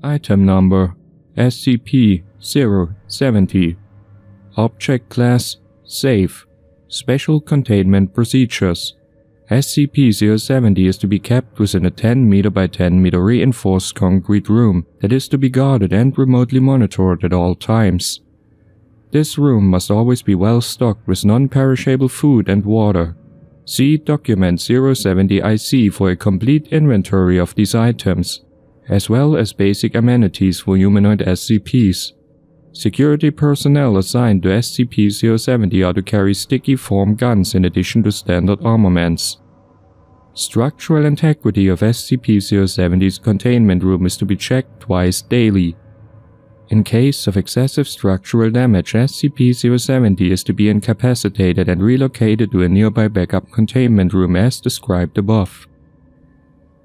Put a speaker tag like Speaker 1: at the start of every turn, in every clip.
Speaker 1: Item Number SCP-070. Object Class Safe. Special Containment Procedures. SCP-070 is to be kept within a 10 meter by 10 meter reinforced concrete room that is to be guarded and remotely monitored at all times. This room must always be well stocked with non-perishable food and water. See Document 070-IC for a complete inventory of these items, as well as basic amenities for humanoid SCPs. Security personnel assigned to SCP-070 are to carry sticky foam guns in addition to standard armaments. Structural integrity of SCP-070's containment room is to be checked twice daily. In case of excessive structural damage, SCP-070 is to be incapacitated and relocated to a nearby backup containment room as described above.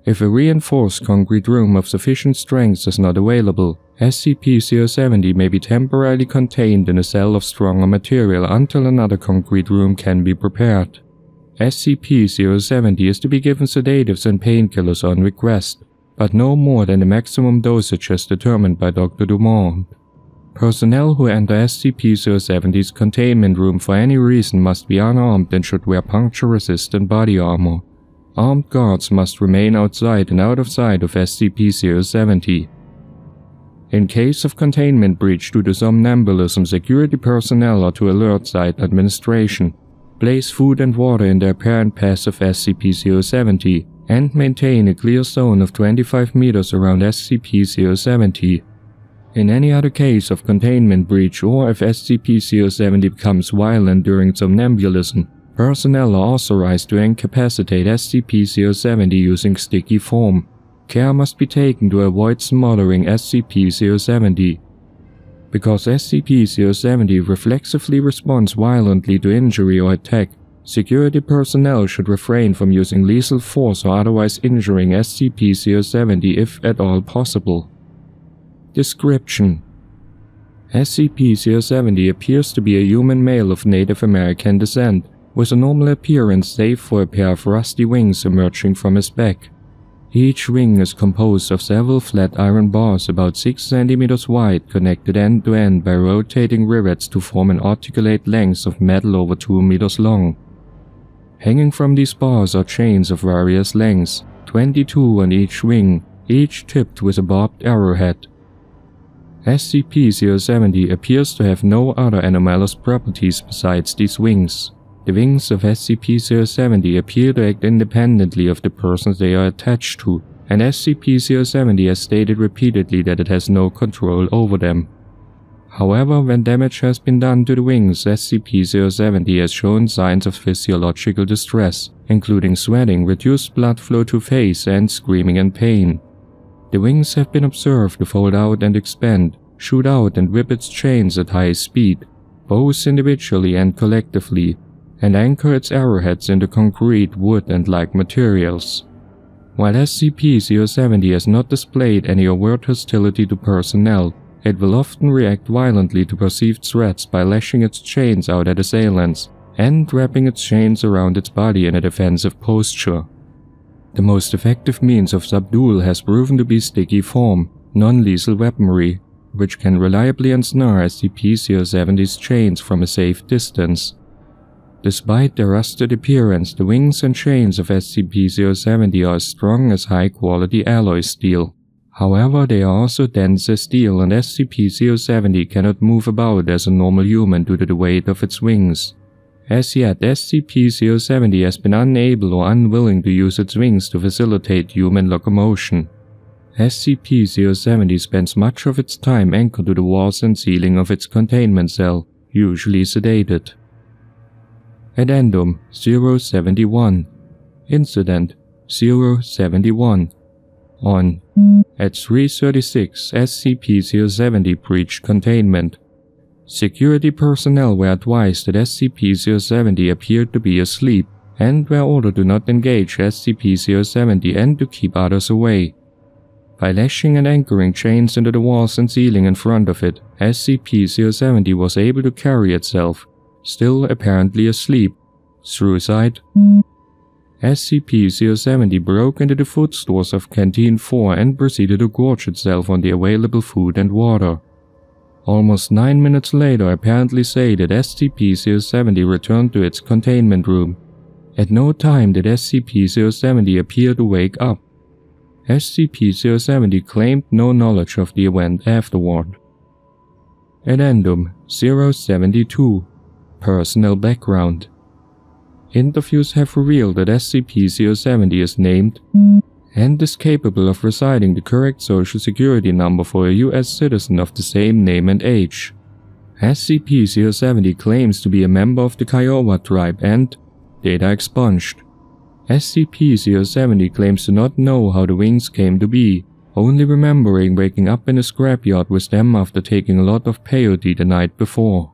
Speaker 1: If a reinforced concrete room of sufficient strength is not available, SCP-070 may be temporarily contained in a cell of stronger material until another concrete room can be prepared. SCP-070 is to be given sedatives and painkillers on request, but no more than the maximum dosage as determined by Dr. Dumont. Personnel who enter SCP-070's containment room for any reason must be unarmed and should wear puncture-resistant body armor. Armed guards must remain outside and out of sight of SCP-070. In case of containment breach due to somnambulism, security personnel are to alert site administration, place food and water in the apparent path of SCP-070, and maintain a clear zone of 25 meters around SCP-070. In any other case of containment breach or if SCP-070 becomes violent during somnambulism, personnel are authorized to incapacitate SCP-070 using sticky foam. Care must be taken to avoid smothering SCP-070. Because SCP-070 reflexively responds violently to injury or attack, security personnel should refrain from using lethal force or otherwise injuring SCP-070 if at all possible. Description: SCP-070 appears to be a human male of Native American descent, with a normal appearance save for a pair of rusty wings emerging from his back. Each wing is composed of several flat iron bars about 6 cm wide connected end to end by rotating rivets to form an articulate length of metal over 2 meters long. Hanging from these bars are chains of various lengths, 22 on each wing, each tipped with a barbed arrowhead. SCP-070 appears to have no other anomalous properties besides these wings. The wings of SCP-070 appear to act independently of the persons they are attached to, and SCP-070 has stated repeatedly that it has no control over them. However, when damage has been done to the wings, SCP-070 has shown signs of physiological distress, including sweating, reduced blood flow to face, and screaming in pain. The wings have been observed to fold out and expand, shoot out and whip its chains at high speed, both individually and collectively, and anchor its arrowheads into concrete, wood, and like materials. While SCP-070 has not displayed any overt hostility to personnel, it will often react violently to perceived threats by lashing its chains out at assailants and wrapping its chains around its body in a defensive posture. The most effective means of subdual has proven to be sticky foam, non-lethal weaponry, which can reliably ensnare SCP-070's chains from a safe distance. Despite their rusted appearance, the wings and chains of SCP-070 are as strong as high-quality alloy steel. However, they are also dense as steel, and SCP-070 cannot move about as a normal human due to the weight of its wings. As yet, SCP-070 has been unable or unwilling to use its wings to facilitate human locomotion. SCP-070 spends much of its time anchored to the walls and ceiling of its containment cell, usually sedated. Addendum 071. Incident 071. On at 3:36, SCP-070 breached containment. Security personnel were advised that SCP-070 appeared to be asleep and were ordered to not engage SCP-070 and to keep others away. By lashing and anchoring chains into the walls and ceiling in front of it, SCP-070 was able to carry itself, still apparently asleep, through sight. SCP-070 broke into the food stores of Canteen 4 and proceeded to gorge itself on the available food and water. Almost 9 minutes later, apparently say that SCP-070 returned to its containment room. At no time did SCP-070 appear to wake up. SCP-070 claimed no knowledge of the event afterward. Addendum 072 Personal Background. Interviews have revealed that SCP-070 is named and is capable of reciting the correct social security number for a US citizen of the same name and age. SCP-070 claims to be a member of the Kiowa tribe and data expunged. SCP-070 claims to not know how the wings came to be, only remembering waking up in a scrapyard with them after taking a lot of peyote the night before.